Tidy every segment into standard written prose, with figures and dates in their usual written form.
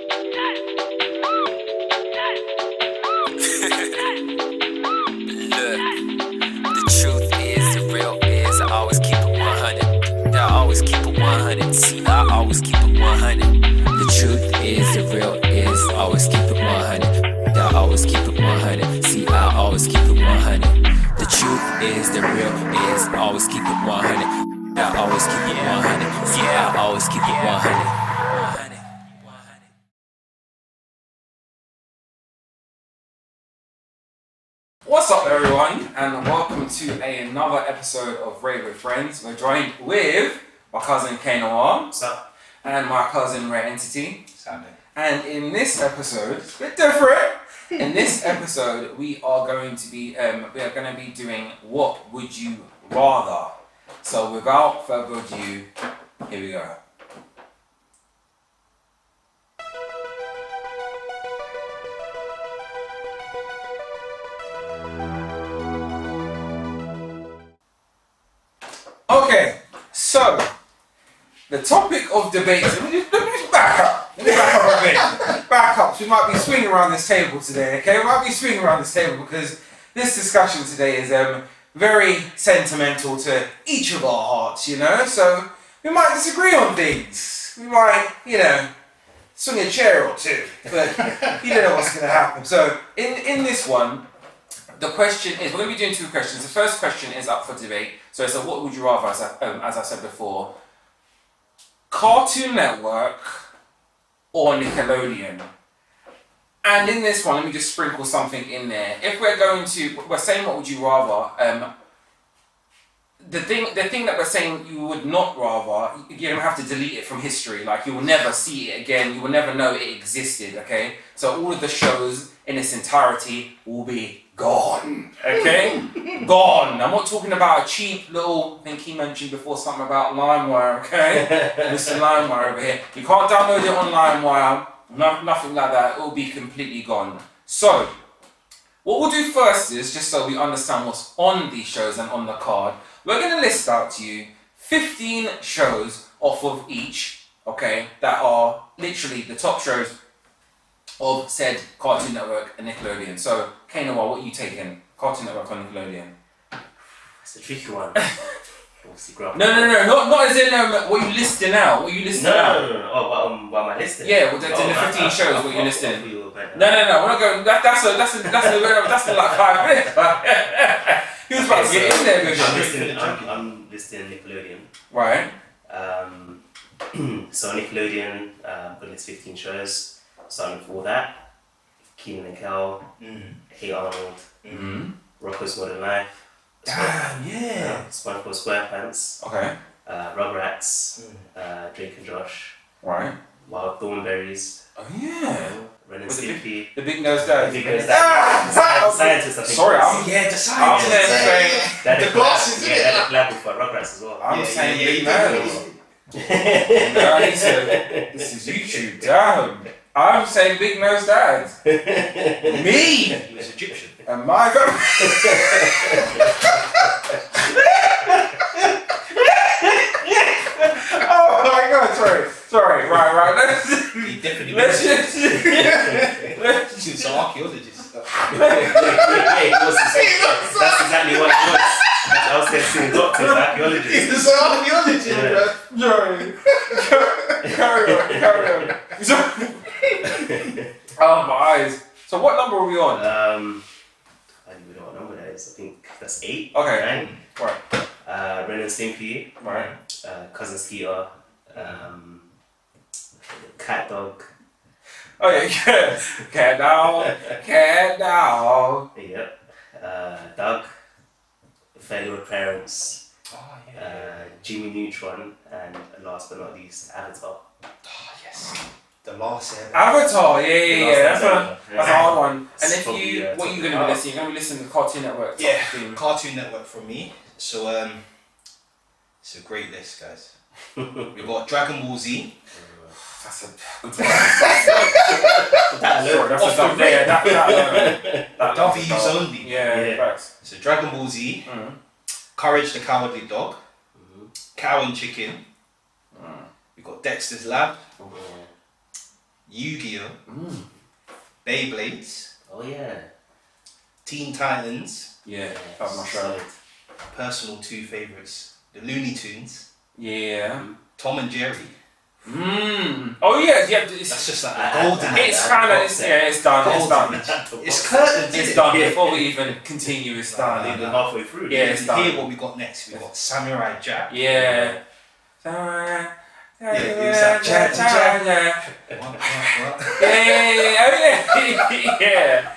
The truth is, the real is, I always keep it 100. I always keep it 100. See, I always keep it 100. The truth is, the real is, I always keep it 100. I always keep it 100. See, I always keep it 100. The truth is, the real is, I always keep it 100. I always keep it 100. See, I always keep it 100. What's up, everyone, and welcome to another episode of Ray with Friends. We're joined with my cousin K Noir. What's up? And my cousin Ray Entity. Sounding. And in this episode, it's a bit different. In this episode, we are going to be doing What Would You Rather. So without further ado, here we go. Okay, so the topic of debate. Let me just back up. Let me back up a bit. Back up. We might be swinging around this table today. Okay, we might be swinging around this table because this discussion today is very sentimental to each of our hearts. You know, so we might disagree on things. We might, swing a chair or two, but you don't know what's going to happen. So in this one. The question is, we're going to be doing two questions. The first question is up for debate. So it's a what would you rather, as I said before, Cartoon Network or Nickelodeon? And in this one, let me just sprinkle something in there. If we're saying what would you rather, the thing that we're saying you would not rather, you're going to have to delete it from history. Like, you will never see it again. You will never know it existed, okay? So all of the shows in its entirety will be gone, okay? Gone. I'm not talking about a cheap little, I think he mentioned before something about LimeWire, okay? Mr. LimeWire over here. You can't download it on LimeWire, nothing like that. It will be completely gone. So, what we'll do first is, just so we understand what's on these shows and on the card, we're going to list out to you 15 shows off of each, okay, that are literally the top shows of said Cartoon Network and Nickelodeon. So, K Noir, what are you taking? Cartoon Network or Nickelodeon? It's a tricky one. Obviously, No, not as in what you listing out. What you listing out? No. Oh, what am I listing? Yeah, well, the 15 shows. What you listing? No. We're not going. That's in like 5 minutes. He was about to get in there. I'm listing Nickelodeon. Right. So Nickelodeon, but it's 15 shows. Starting with all that, Keenan and Kel, Hey Arnold, Rocko's Modern Life. Damn, yeah. SpongeBob SquarePants. Okay. Rugrats, Drake and Josh. Right. Wild Thornberries. Oh yeah. Ren and Stimpy. The Big Nose Dad. The Big Nose Dad. Scientist, I think. Sorry, the scientist. The glasses. Yeah, that lab for Rugrats as well. I'm saying Big Nose. No, this is YouTube. Damn. I'm saying Big Nose Dad. Me. He was Egyptian. And my God. Oh my God, sorry, right. He definitely Let's He's an archaeologist. That's exactly what it was. I was going to say doctor, archaeologist. He's an archaeologist, Sorry. Carry on. Oh, my eyes. So what number are we on? I don't even know what number that is. I think that's 8. Okay. 9. Right. Ren and Stimpy. Right. Cousin Skeeter. Cat Dog. Oh yeah. Cat dog. Yep. Doug. Fairly Odd Parents. Oh yeah. Jimmy Neutron, and last but not least, Avatar. Oh yes. The last ever. Avatar, yeah. That's a hard one. And It's what are you going to be listening? You're going to be listening to Cartoon Network. Yeah, Cartoon Network from me. So it's a great list, guys. We've got Dragon Ball Z. That's a good one. That W's only. Yeah, facts. So Dragon Ball Z, Courage the Cowardly Dog, Cow and Chicken. We've got Dexter's Lab, Yu-Gi-Oh, Beyblades, Oh yeah. Teen Titans, Yeah, that was my show. personal 2 favourites, the Looney Tunes, Yeah. Tom and Jerry. Oh yeah, yeah. That's It's, just like the golden. it's kind of it's done. It's done. It's curtains. It's isn't done. it? Before we even continue, it's done. Even halfway through. Yeah, it's done. Here, what we got next? We got Samurai Jack. Yeah. Yeah, it was that Jack. Yeah.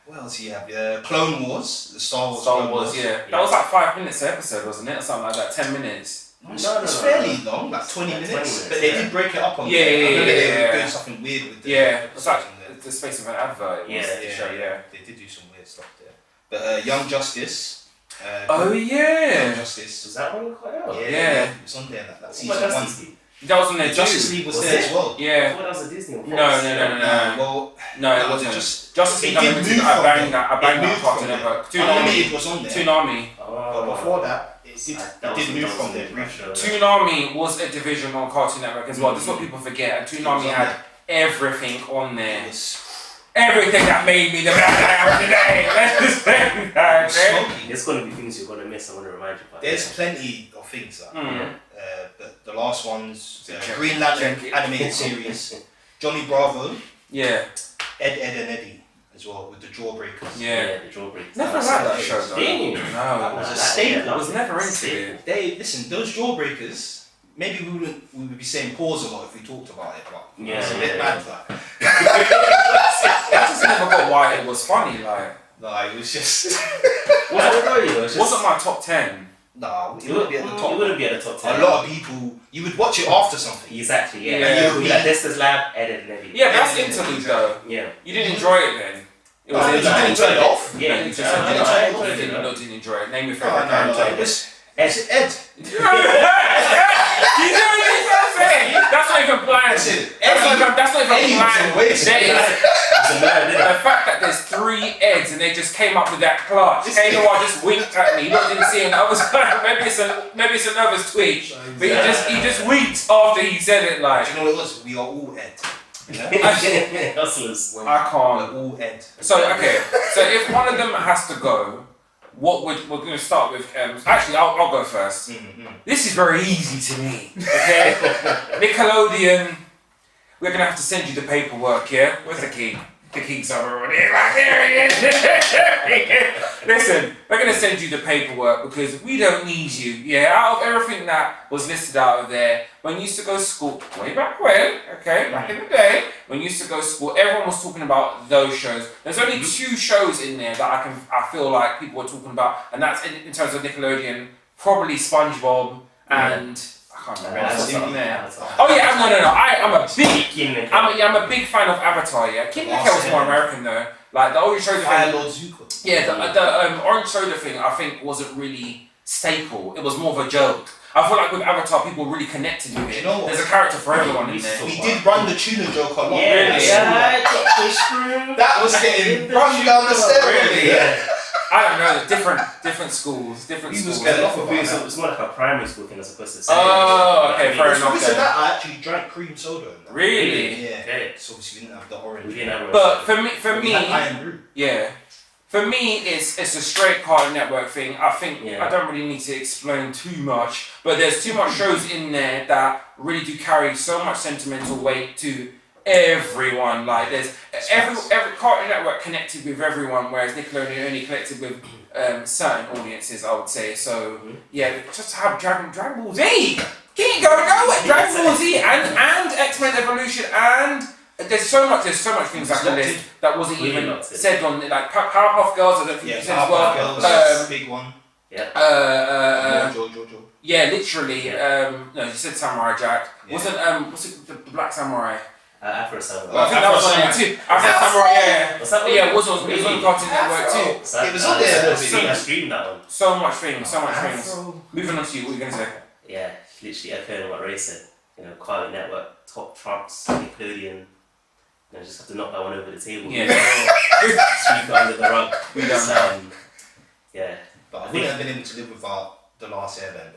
What else do you have? Clone Wars, the Star Wars. Star Clone Wars, yeah. That was like 5 minutes an episode, wasn't it? Or something like that, 10 minutes. No, it's fairly long, like 20 minutes. 20 minutes, But they did break it up on Yeah, there. I remember they yeah. were doing something weird with the Yeah, it's like episodes in there. the space of an advert. It was Yeah, the show, yeah. They did do some weird stuff there. But Young Justice. Oh Young yeah. Justice. Was that one quite out? Yeah. It was on there. That What season about 1. Justice League? That was on there too. Justice League was Was there it? as well. I Yeah. thought that was a Disney one. No. Well, No, it no, wasn't. just- Justice it League did Unlimited, move I from banged there. that. I banged It that moved Cartoon from Network. Unlimited was on there. Toonami. But before that, it did move from there. Toonami was a division on Cartoon Network as well. This is what people forget. And Toonami had everything on there. It was Everything that made me the man I am today. Let's just say that, okay? smoky. There's gonna be things you're gonna miss. I want to remind you about. There's plenty of things. Mm. But the last ones, Jen- Green Lantern Jen- animated series, Johnny Bravo, Yeah, Ed, and Eddie as well with the Jawbreakers. yeah. The drawbreaks. Never That's liked it. that show though. Didn't you? No, was a That- staple. I was never into Staple. it. They listen, those Jawbreakers. Maybe we would be saying pause a lot if we talked about it, but Yeah, it's a bit yeah. mad. Like, I just never got why it was funny. Like, it was just wasn't my top 10. nah. It wouldn't be at the You top. wouldn't be at the top 10. A lot of people, you would watch it after something. Exactly. Yeah. Yeah. And you would be like Dexter's Lab, Ed, and Eddie. Yeah, but that's interlude though. Yeah. You didn't enjoy it then. It No, you didn't turn it off. Yeah. You You just just- didn't enjoy it. Name your No, favorite character. it was Ed. You know what I'm saying? That's not even planned. Listen, That's not even Eddie was planned. a waste. There is It's a nerd, isn't the it? fact that there's 3 Eds and they just came up with that clutch. Kanoa just winked at me. He didn't see it. And I was like, maybe it's a nervous twitch. But he just winked after he said it. Like, Do you know what it was? We are all Ed. You know? Hustlers. I can't. We're all Ed. So okay, so if one of them has to go, we're going to start with. Actually, I'll go first. This is very easy to me. Okay, Nickelodeon. We're going to have to send you the paperwork. Yeah, where's the key? The key's somewhere around here. Right, there it is. Listen, we're going to send you the paperwork because we don't need you. Yeah, out of everything that was listed out of there, when you used to go to school, way back when, okay, back in the day, when you used to go to school, everyone was talking about those shows. There's only 2 shows in there that I feel like people were talking about, and that's in terms of Nickelodeon, probably SpongeBob and I can't remember what's on there. Oh yeah, no. I'm a big fan of Avatar. Yeah, Kid Nickel was more American though. Like the Orange Soda Fire thing. Lord Zuko. Yeah, the Orange Soda thing I think wasn't really staple. It was more of a joke. I feel like with Avatar people really connected with it. You know what? There's a character for everyone in there. We did run the tuna joke a lot. Yeah, Really? That was getting run down the stairs. Really? Yeah. I don't know. Different schools. We was schools. getting off of It's more like a primary school thing as opposed to secondary. Oh, okay, fair enough. Because of that, I actually drank cream soda. In that. Really? Yeah. Okay. So obviously we didn't have the orange. We didn't have But for We me, had Iron Brew. yeah. For me, it's a straight Cartoon Network thing. I think Yeah. I don't really need to explain too much, but there's too much shows in there that really do carry so much sentimental weight to everyone. Like there's every Cartoon Network connected with everyone, whereas Nickelodeon only connected with certain audiences. I would say so. Yeah, just to have Dragon Ball Z. Can't go nowhere. Dragon Ball Z and X-Men Evolution and. There's so much things I can list that wasn't Really even locked in. said on like Powerpuff Girls. I don't think Yeah, you said as well. Powerpuff Girls, big one. Jojo. Yeah, literally. No, you said Samurai Jack. Yeah. What's it? The Black Samurai. Afro Samurai. I think that was on there too. Afro Samurai. Yeah. Was that one? Yeah, it was on Cartoon Network too. It was on there. I streamed that one. So much things. Moving on to you. What are you gonna say? Yeah, literally echoing what Ray said. You know, Cartoon Network, top trumps, Nickelodeon. You know, just have to knock that one over the table. Yeah. Sweep it under the rug. We don't know. Yeah. But I wouldn't have been able to live without The Last Airbender.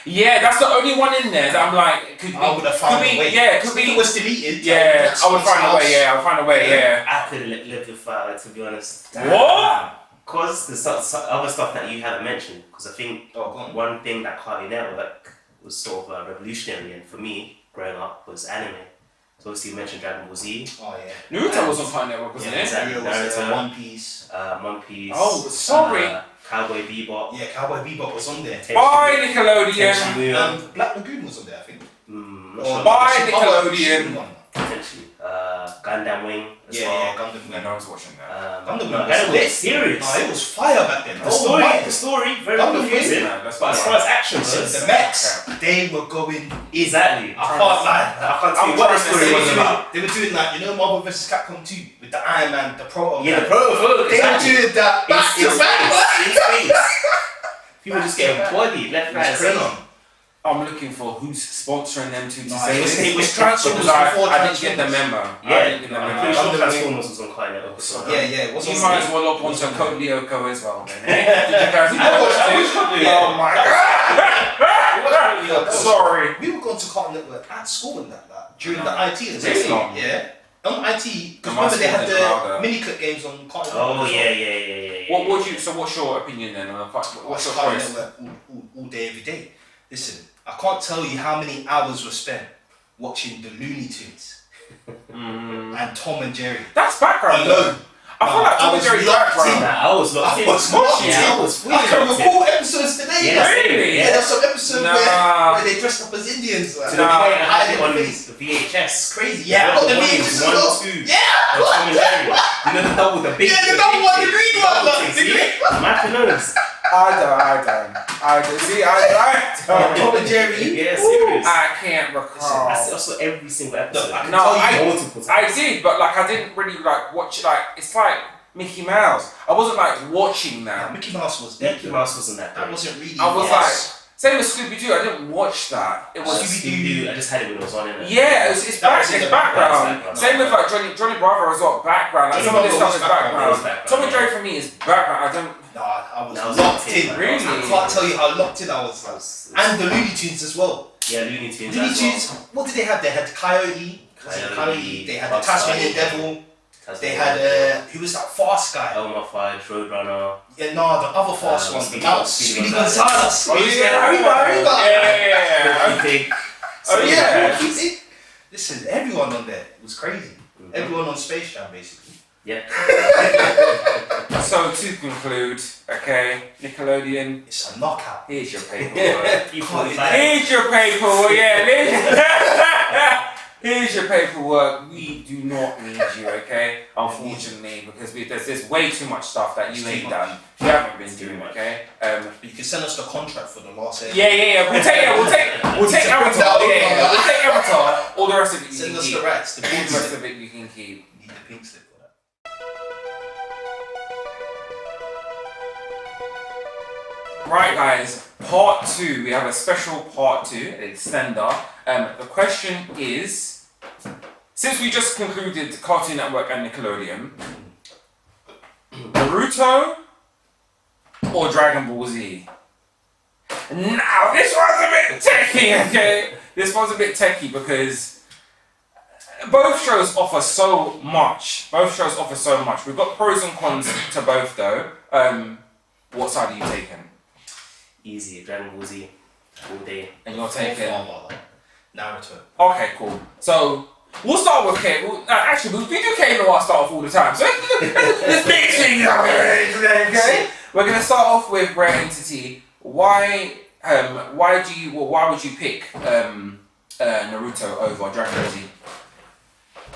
Yeah, that's the only one in there that I'm like, could be. I would have found a way. Yeah, could If be. it was deleted. Yeah, I would find a way. Yeah, I would find a way. Yeah. I couldn't live without it, to be honest. What? Because there's other stuff that you haven't mentioned. Because I think Oh, go on. one thing that Cartoon Network was sort of revolutionary, and for me, growing up, was anime. So obviously you mentioned Dragon Ball Z. Oh yeah. Naruto was on Cartoon Network, wasn't it? exactly. Naruto, One Piece. One Piece. Oh, sorry. Cowboy Bebop. Yeah, Cowboy Bebop was on there. Bye, Nickelodeon. Tenchi Black Lagoon was on there, I think. Muyo. Bye, some Nickelodeon. other one. Potentially. Gundam Wing as Yeah, well. yeah, Gundam No, Wing. no one's watching that. Gundam No, Wing Gundam was Wing serious. It was fire back then. The story, very Gundam confusing. Wing? No, that's But as fine. far as action Listen, goes, the mechs, they were going. exactly. I can't lie. I can't tell you what the story was about. They were doing like, you know, Marvel vs. Capcom 2 with the Iron Man, the Proto Yeah, Man. the Pro. They were doing that back to back. People just getting bodied left, right, and It's crazy. center. I'm looking for who's sponsoring them to Nah, say it was- this. it was Transformers Because before I didn't get the Transformers. memo. I Yeah, didn't get the I'm memo. pretty sure Gundam Transformers was on Cartoon Network. So Yeah, it was You on might there. as well log on It was to on Code Lyoko as well, then. Eh? Did you guys I watched watch Code it? Lyoko. Oh my god! Sorry. We were going to Cartoon Network at school and that during the IT. Really? Yeah. On IT, because My remember they had school did Louder. the mini clip games on Cartoon Oh Network. yeah. What would you? So what's your opinion then? What's your Cartoon choice? Network all day, every day. Listen, I can't tell you how many hours were spent watching the Looney Tunes and Tom and Jerry. That's background. Alone. I feel like I Tom and was Jerry's locked background. in. I was locked in. I was locked Yeah, I in. was fully I can locked in. recall episodes today. Yeah, Really? Yeah, there's some episodes Nah. where they dressed up as Indians. Like, To Nah. the point I hide had it in on the the face. VHS. Crazy. Yeah, I got the volumes, VHS as 1, well. 2. Yeah. And Tom and Jerry. You know the double, the big. Yeah, the double one, the green one, double look, thing, the see? green one. Michael knows. I don't. See, I Tom don't. and Jerry. Yeah, serious. I can't recall. I see also every single episode. No, I can No, tell you I- multiple times. I did, but like I didn't really like watch it. Like it's like Mickey Mouse. I wasn't like watching that. Mickey Mouse was there. Mickey Mouse wasn't that That great. wasn't really. I was Yes. same as Scooby Doo. I didn't watch that. It was Scooby-Doo. I just had it when it was on. Innit? Yeah, it's That was it's in the background. background. Same with like Johnny Bravo as well. Background. Like Johnny some of this Bravo stuff is was background. background. Tom and Jerry for me is background. I don't. Nah, I was That was locked locked in, in. man. Really? I can't tell you how locked in I was. And the Looney Tunes as well. Yeah, Looney Tunes. Looney as Tunes, well. what did they have? They had Coyote. Coyote, They had the Bugs Tasmanian Bunny. Devil. They Tasmanian had Devil. who was that fast guy? Elmer Fudd, Roadrunner. Yeah, no, the other fast one, the Speedy mouse, Speedy Speedy Gonzales. Gonzales. Oh, yeah. Arriba. Yeah. Porky Pig. Oh, So yeah. Porky Pig. Listen, everyone on there was crazy. Everyone on Space Jam, basically. Yeah. So to conclude, okay, Nickelodeon, It's a knockout. here's your paperwork. You Can't- Here's your paperwork. Here's your paperwork. We do not need you, okay? Unfortunately, because there's way too much stuff that you It's ain't too done. much. You haven't been It's too doing, much. okay? You can send us the contract for the last episode. Yeah. We'll take Avatar. Yeah. We'll take Avatar. All the rest of it you Send can us keep. the rights, the All pink the rest slip. of it you can keep. Need the pink slip for that. Right, guys. Part 2. We have a special part 2, an extender. The question is, since we just concluded Cartoon Network and Nickelodeon, Naruto or Dragon Ball Z? Now, this one's a bit techie, okay? This one's a bit techie because both shows offer so much. We've got pros and cons to both, though. What side are you taking? Easy. Dragon Ball Z. All day. And you're taking... Naruto. Okay, cool. So we'll start with K. Actually, we do K Noir start off all the time. So let's mix things up here today, okay? We're gonna start off with Rare Entity. Why would you pick Naruto over Dragon Ball Z?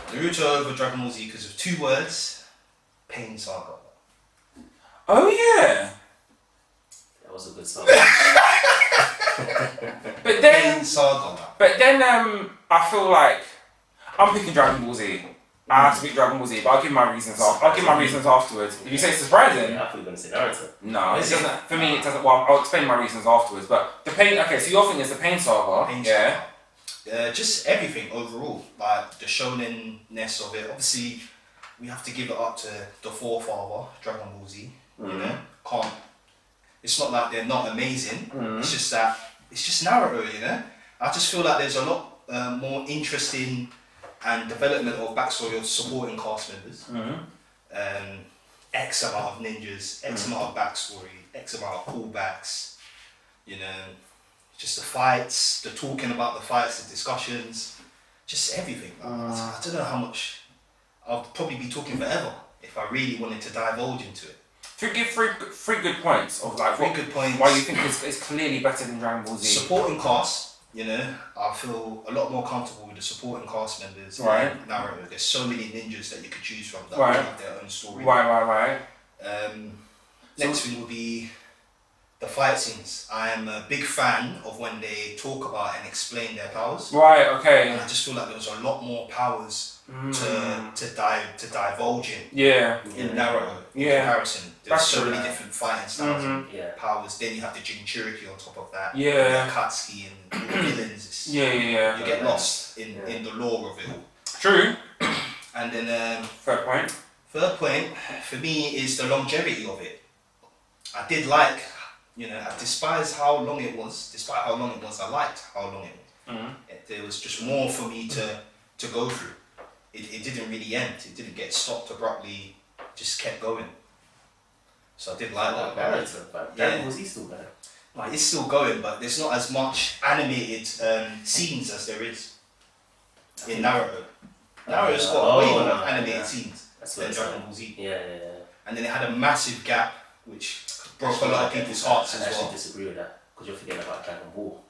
Naruto over Dragon Ball Z because of 2 words. Pain Saga. Oh yeah. That was a good song. But then Pain Saga. I feel like I'm picking Dragon Ball Z. I have to pick Dragon Ball Z, but I'll give my reasons. I'll give my reasons afterwards. If you say surprising, Yeah, I thought you were gonna say Naruto. no, it doesn't. For me, it doesn't. Well, I'll explain my reasons afterwards. But the pain. Okay, so your thing is the Pain Saga. Pain Yeah. Saga. Just everything overall. Like the shonen-ness of it. Obviously, we have to give it up to the forefather, Dragon Ball Z. You know? Can't. It's not like they're not amazing. It's just that it's just Naruto, you know. I just feel like there's a lot more interesting and development of backstory of supporting cast members. X amount of ninjas, X amount of backstory, X amount of callbacks, you know, just the fights, the talking about the fights, the discussions, just everything. I don't know how much. I'll probably be talking forever if I really wanted to divulge into it. To give three good points of like Three good points. why you think it's clearly better than Dragon Ball Z. Supporting cast, you know, I feel a lot more comfortable with the supporting cast members. Right. In Naruto, there's so many ninjas that you could choose from that Right. have their own story. Right. Next thing will be the fight scenes. I am a big fan of when they talk about and explain their powers. Right. Okay. And I just feel like there was a lot more powers to divulge in Naruto in comparison. There's That's so true. many different fighting styles and Yeah. powers. Then you have the Jinchuriki on top of that. Yeah. And Akatsuki and all the villains. It's- Yeah. You get lost in the lore of it all. True. And then Third point. third point for me is the longevity of it. I did like, you know, I despised how long it was. Despite how long it was, I liked how long it was. There was just more for me to go through. It didn't really end. It didn't get stopped abruptly. Just kept going. So I did like that. Naruto, but Dragon Ball Z still better. Like, it's still going, but there's not as much animated scenes as there is in Naruto. Naruto's got way more animated scenes That's than what Dragon Ball Z. Yeah. And then it had a massive gap, which broke a lot of people's hearts I as actually well. disagree with that because you're forgetting about Dragon Ball.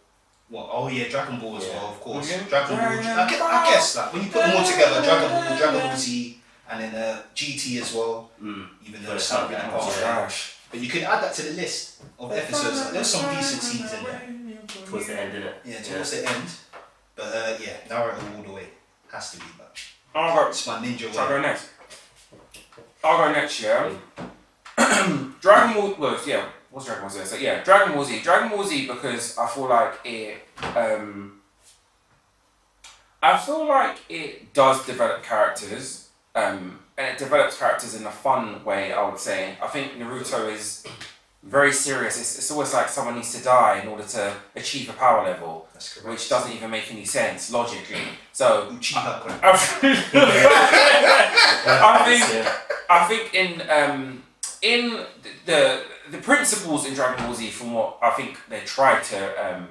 What? Oh yeah, Dragon Ball as Yeah. well, of course. Yeah. Dragon Ball. I guess like when you put them all together, Dragon Ball Z, and then GT as well. Even though it's not really part of it. Gosh. But you could add that to the list of episodes. Like, there's some decent scenes in there. Towards the end, innit? Yeah, towards the end. But yeah, Naruto all the way. Has to be, but I'll go. it's my ninja Shall I way. go next? I'll go next, yeah. Dragon Ball was, yeah, what's Dragon Ball Z? So yeah, Dragon Ball Z. Dragon Ball Z because I feel like it does develop characters, and it develops characters in a fun way, I would say. I think Naruto is very serious. It's always like someone needs to die in order to achieve a power level, That's correct. which doesn't even make any sense logically. So Uchiha Kun. I think in the principles in Dragon Ball Z, from what I think they tried to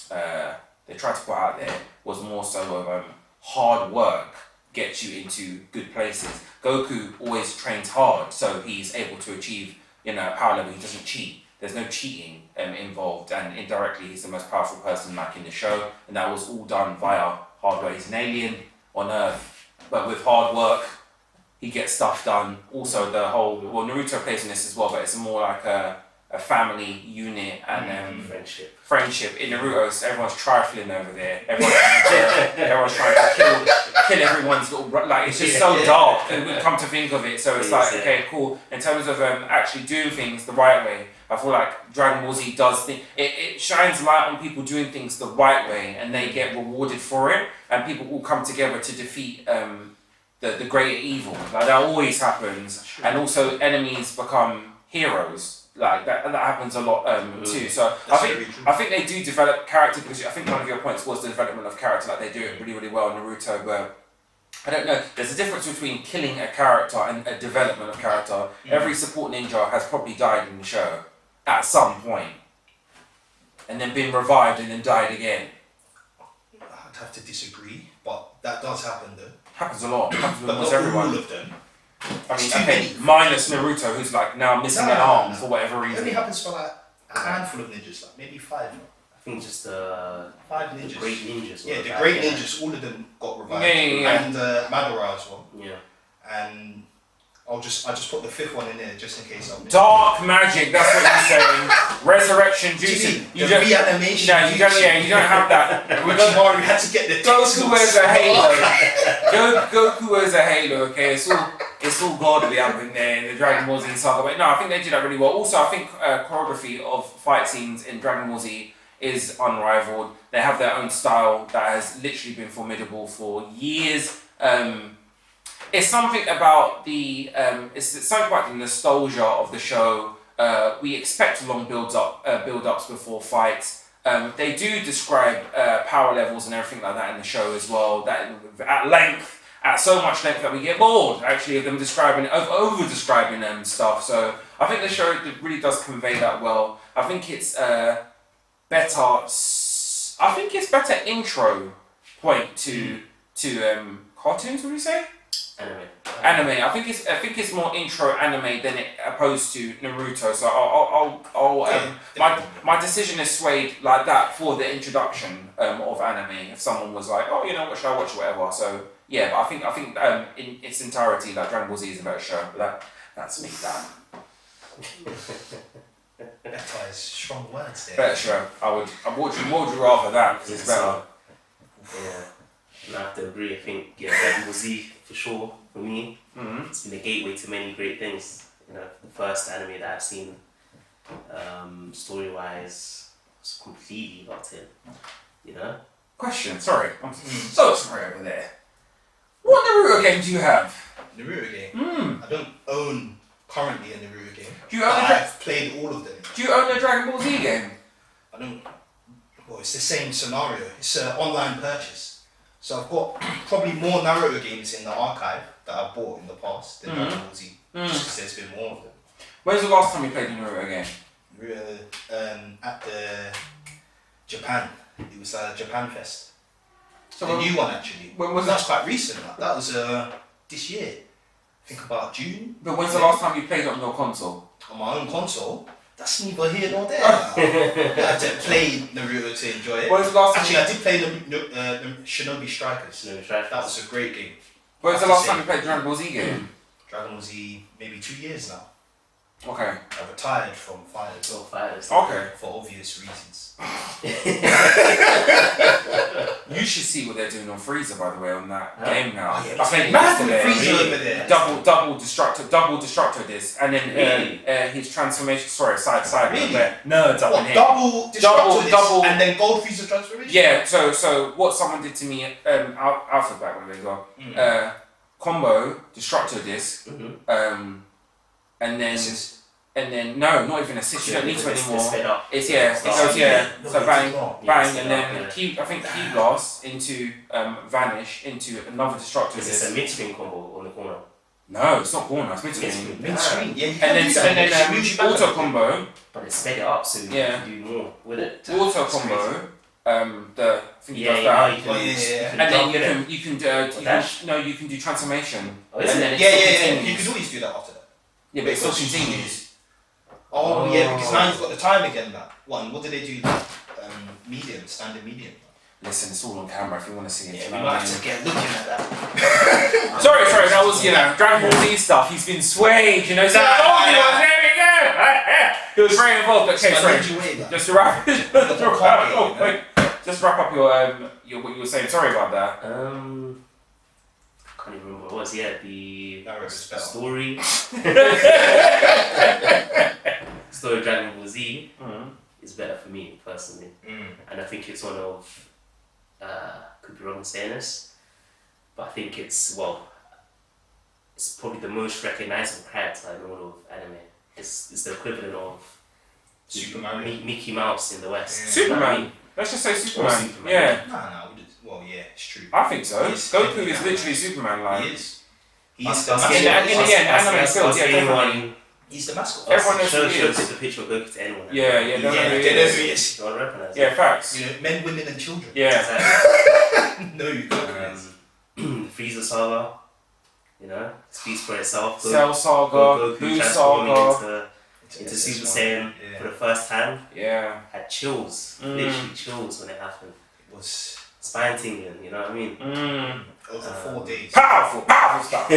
put out there, was more so of hard work gets you into good places. Goku always trains hard, so he's able to achieve power level. He doesn't cheat. There's no cheating involved, and indirectly he's the most powerful person like in the show, and that was all done via hard work. He's an alien on Earth, but with hard work he gets stuff done. Also the whole, Naruto plays in this as well, but it's more like a family unit and friendship. In Naruto, so everyone's trifling over there. Everyone's trying to kill everyone's little like it's just so dark. And we come to think of it, so it's like okay, cool. In terms of actually doing things the right way, I feel like Dragon Ball Z does it shines light on people doing things the right way, and they get rewarded for it, and people all come together to defeat the greater evil. Like that always happens, and also enemies become heroes. Like that happens a lot too. So I think they do develop character, because I think one of your points was the development of character. Like they do it really, really well in Naruto, but I don't know. There's a difference between killing a character and a development of character. Every support ninja has probably died in the show at some point, and then been revived and then died again. I'd have to disagree, but that does happen though. Happens a lot. Happens with But almost not everyone. all of them. I mean, Too okay, many. minus Naruto, who's like now missing an arm for whatever It only reason. happens for like a handful of ninjas, like maybe 5. I think just 5 ninjas. great ninjas. Yeah, the great ninjas, all of them got revived. Yeah. And Madara as well. Yeah. And I just put the 5th one in there just in case I missed. Dark magic, that's what you're saying. Resurrection juice. The reanimation. No, you don't have that. Orochimaru had to get the Goku wears a halo. Goku wears a halo, okay? It's all godly up in there in the Dragon Ball Z saga. But no, I think they do that really well. Also, I think choreography of fight scenes in Dragon Ball Z is unrivaled. They have their own style that has literally been formidable for years. It's something about the nostalgia of the show. We expect long build-ups before fights. They do describe power levels and everything like that in the show as well. That at length, at so much length that we get bored actually of them describing, over describing stuff. So I think the show really does convey that well. I think it's better. I think it's better intro point to cartoons. Would you say? Anime. I think it's more intro anime than it opposed to Naruto. So my decision is swayed like that for the introduction of anime. If someone was like, oh, you know what, should I watch whatever? So yeah, but I think in its entirety, like Dragon Ball Z is a better show. But that's me, Dan. Better is strong words there. Better show. Would you rather that because it's better. Yeah. And I have to agree. I think Dragon Ball Z for sure for me. Mm-hmm. It's been a gateway to many great things. You know, the first anime that I've seen, story-wise, was completely locked in. You know. Question. Sorry, I'm so sorry over there. What Naruto game do you have? Naruto game. I don't own currently a Naruto game. Do you own I've played all of them. Do you own a Dragon Ball Z game? I don't. Well, it's the same scenario. It's an online purchase. So I've got probably more Naruto games in the archive that I've bought in the past than Dragon Ball Z. Just because there's been more of them. When's the last time you played a Naruto game? At the Japan. It was Japan Fest. So the new one actually. When was That's quite recent. That was this year. I think about June. But when's the last time you played it on your console? On my own console. That's neither here nor there. I had to play Naruto to enjoy it. When's the last time Actually, I did play the Shinobi Strikers. That was a great game. When's the last time you played Dragon Ball Z game? Dragon Ball Z, maybe 2 years now. Okay. I retired from fighters. Okay. For obvious reasons. You should see what they're doing on Freezer, by the way, on that game now. Oh, yeah, I played massive yesterday. Freezer over there. Double destructor disc, and then his transformation. Sorry, side. Really? No, double. What, double destructor double, and then gold Freezer transformation? Yeah. So what someone did to me, Alpha's back with it as well. Combo destructor disc, and then no, not even assist. You don't need to anymore. It goes So bang, and then key. I think key blast into vanish into another destructor Is disc. this a mid-screen combo on the corner? No, it's not corner. It's mid-screen. Mid-screen. Yeah, And then auto combo. But it sped it up so you can do more with it. Auto combo. I think it does that. And then you can do transformation. Oh, is and it? then You can always do that after that. Yeah, but it still continues. Oh yeah, because now you've got the time again. What did they do? Standard medium. Listen, it's all on camera if you want to see it. Yeah, we might have to get looking at that. Sorry, that was Dragon Ball Z stuff. He's been swayed, there we go. He was very involved. Okay, sorry. Just to wrap up your what you were saying. Sorry about that. I can't even remember what it was. Yeah, the story. Story of Dragon Ball Z is better for me personally, and I think it's one of could be wrong in saying this, but I think it's probably the most recognizable character in all of anime. It's the equivalent of Superman, Mickey Mouse in the West. Yeah. Superman. Let's just say Superman. Yeah. No. Well, yeah, it's true. I think so. Goku is literally Superman. Like. He is. He's the mascot. He's the mascot. Everyone knows who he is. Take the picture of Goku to anyone. Yeah, they know who he is. Don't recognize Yeah, facts. Men, women, and children. Yeah. Exactly. No, you don't. Frieza Saga, speaks for itself. Cell Saga, Boo Saga. Into Super Saiyan for the first time. Yeah. Had chills. Literally chills when it happened. It was spine tingling, you know what I mean? Over 4 days. Powerful stuff.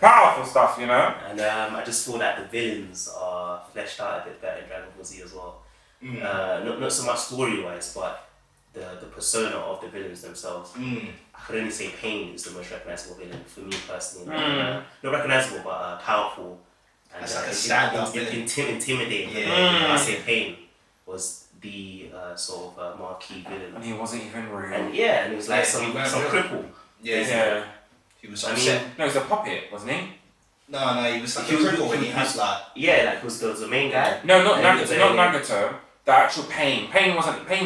Powerful stuff, And I just feel that the villains are fleshed out a bit better in Dragon Ball Z as well. Not so much story-wise, but the persona of the villains themselves. I could only say Pain is the most recognizable villain for me personally. Not recognizable, but powerful. And intimidating. I say Pain was the sort of marquee villain. And he wasn't even real. And it was like some cripple. Yeah. He was upset. No, he was a puppet, wasn't he? No, he was like a cripple when he has like... Yeah, like was the main guy. No, not Nagato. the actual Pain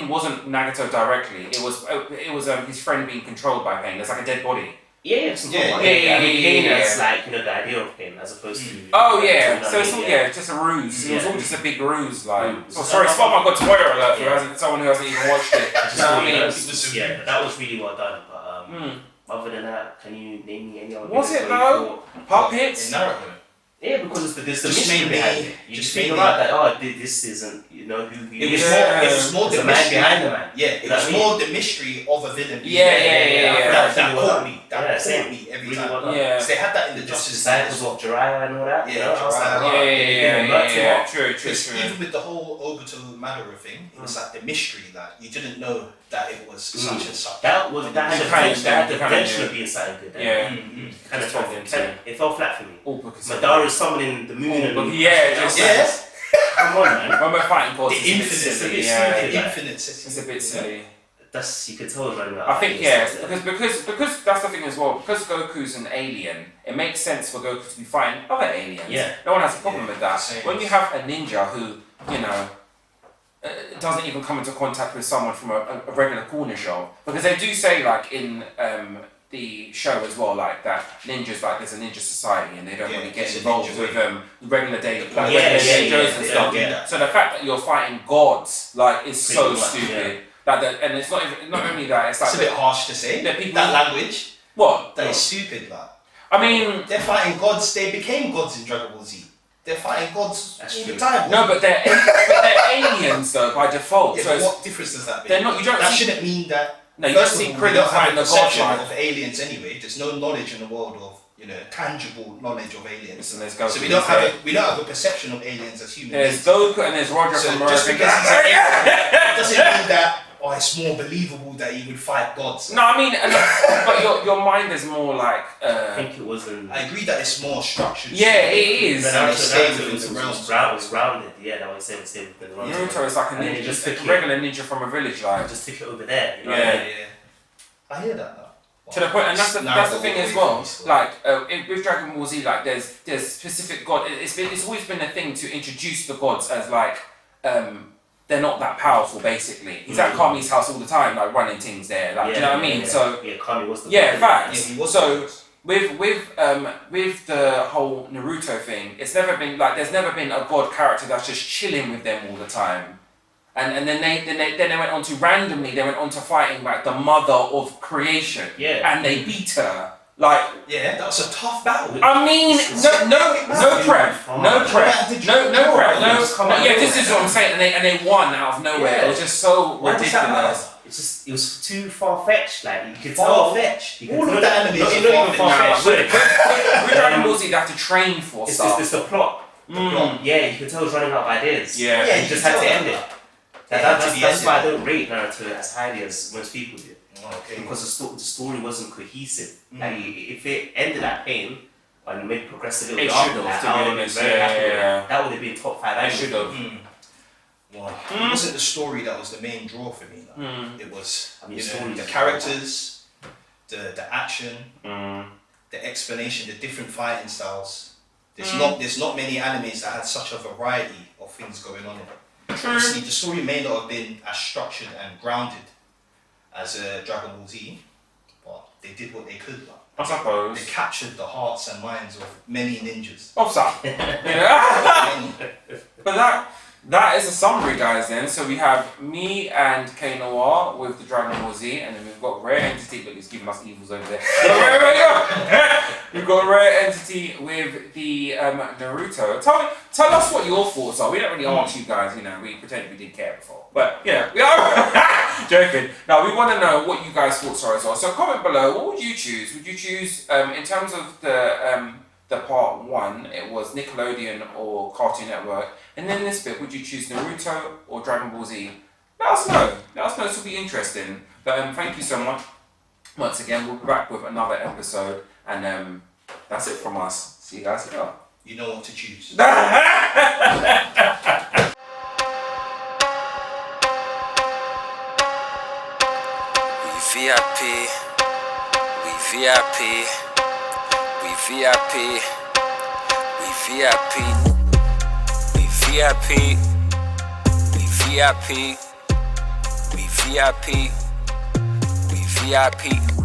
wasn't Nagato directly. It was his friend being controlled by Pain. There's like a dead body. Yeah. Pain as like, you know, the idea of Pain as opposed to. Oh yeah, so it's all it's just a ruse. It was all just a big ruse. Like, oh sorry, oh my god, spoiler alert for someone who hasn't even watched it. Yeah, that was really well done. But other than that, can you name me any other? Was it though? Puppets? In Naruto. Yeah, because there's the Just mystery made me- behind it. You just just figure made me- out that, oh, this isn't, you know, who he It was is. more There's the a man mystery behind the man. Yeah, it You know was what I more the mystery of a villain. Yeah. That well caught done. me. That Yeah, caught same. me every Really time. well done. Yeah. Because they had that in the Just Justice disciples League. of Jiraiya and all that. Yeah, you know, I was like, Jiraiya. wow, they didn't work too much. True. Because even with the whole Obito Madara thing, it was like the mystery that you didn't know that it was such and such. That had You the kind potential of of being something good. Yeah. Kind of Just turned into- it fell flat for me. All because Madara summoning the moon and Yes. come on, man. when we're fighting gods, The it's a bit infinite, silly. stupid. Yeah, infinite it's a bit silly. That's, you could tell running out. I think because that's the thing as well. Because Goku's an alien, it makes sense for Goku to be fighting other aliens. Yeah. No one has a problem Yeah, with that. same. When you have a ninja who, you know, doesn't even come into contact with someone from a regular corner shop, because they do say like in the show as well, like that ninjas, like there's a ninja society and they don't really get it's a involved ninja with way. regular day Yeah, regular yeah, day yeah, Joes yeah, and they stuff. don't get that. So the fact that you're fighting gods like is so Pretty much, stupid. Like and it's not only that, it's like It's a bit harsh to say. the people That language, what? that is stupid. Like, I mean, they're fighting gods. They became gods in Dragon Ball Z. They're fighting gods That's all true. the time. no, but they're aliens though by default. Yeah, So but it's, what difference does that make? they're not. You don't That see. shouldn't mean that. No, you don't First see of all, we Krillin don't have fighting a the perception godlike. of aliens anyway. There's no knowledge in the world of, you know, tangible knowledge of aliens. Listen, there's Goku. So we don't have a perception of aliens as human There's beings. Goku and there's Roger So from just Earth. because he's an alien doesn't mean that it's more believable that he would fight gods. No, I mean, but your mind is more like. I think it wasn't. I agree that it's more structured. Yeah, it is. But they stay Naruto within the realms. was rounded. Yeah, that was it. Stay within the realms. Naruto is like a And then ninja, he just just a took regular ninja from a village, like. Just took it over there. You know? Yeah. I hear that now. To the point, and that's the Naruto thing all as the way well. through, Like with Dragon Ball Z, like there's specific god. It's always been a thing to introduce the gods as like they're not that powerful. Basically, he's at Kami's house all the time, like running things there. Like, do you know what I mean? Yeah. So yeah, Kami was the yeah, one. facts. Yeah, he was So gods. with the whole Naruto thing, it's never been like there's never been a god character that's just chilling with them all the time. And then they went on to randomly they went on to fighting like the mother of creation. Yeah. And they beat her. Like Yeah, that was a tough battle. I mean no prep. No prep. No prep. No, yeah, this is what I'm saying. And they won out of nowhere. Yeah. It was just so Why does that matter? ridiculous. It was too far fetched. Like you could Far tell. fetched. You could All tell- of the enemies not are even far-fetched. far-fetched. With Dragon Ball Z, they have to train for It's stuff. the plot. Yeah, you could tell it was running out of ideas. Yeah. Yeah, You just had to end it. Yeah, That's why I don't rate Naruto as highly as most people do. Okay. Because the story wasn't cohesive. Like if it ended at Pain and maybe progressed a little It bit should after have, that, to I be would have been honest. very happy with Yeah. it. That would have been top 5 They anime. should have. Well, it wasn't the story that was the main draw for me. Like. It was I mean, you know, story the is- characters, the action, the explanation, the different fighting styles. There's not many animes that had such a variety of things going on in it. Obviously, the story may not have been as structured and grounded as Dragon Ball Z, but they did what they could. Like. I suppose. They captured the hearts and minds of many ninjas. Of some. Yeah. Many. But that is a summary, guys, then. So we have me and K Noir with the Dragon Ball Z, and then we've got Rare Entity, but he's giving us evils over there. We've got Rare Entity with the Naruto. Tell us what your thoughts are. We don't really ask you guys, you know, we pretend we didn't care before. But, yeah, we are joking. Now, we want to know what you guys' thoughts are as well. So comment below, what would you choose? Would you choose, in terms of the part 1, it was Nickelodeon or Cartoon Network. And then this bit, would you choose Naruto or Dragon Ball Z? Let us know. This will be interesting. But thank you so much. Once again, we'll be back with another episode. And that's it from us. See you guys later. You know what to choose. VIP, we VIP, we VIP, we VIP, we VIP, we VIP. VIP. We VIP. We VIP.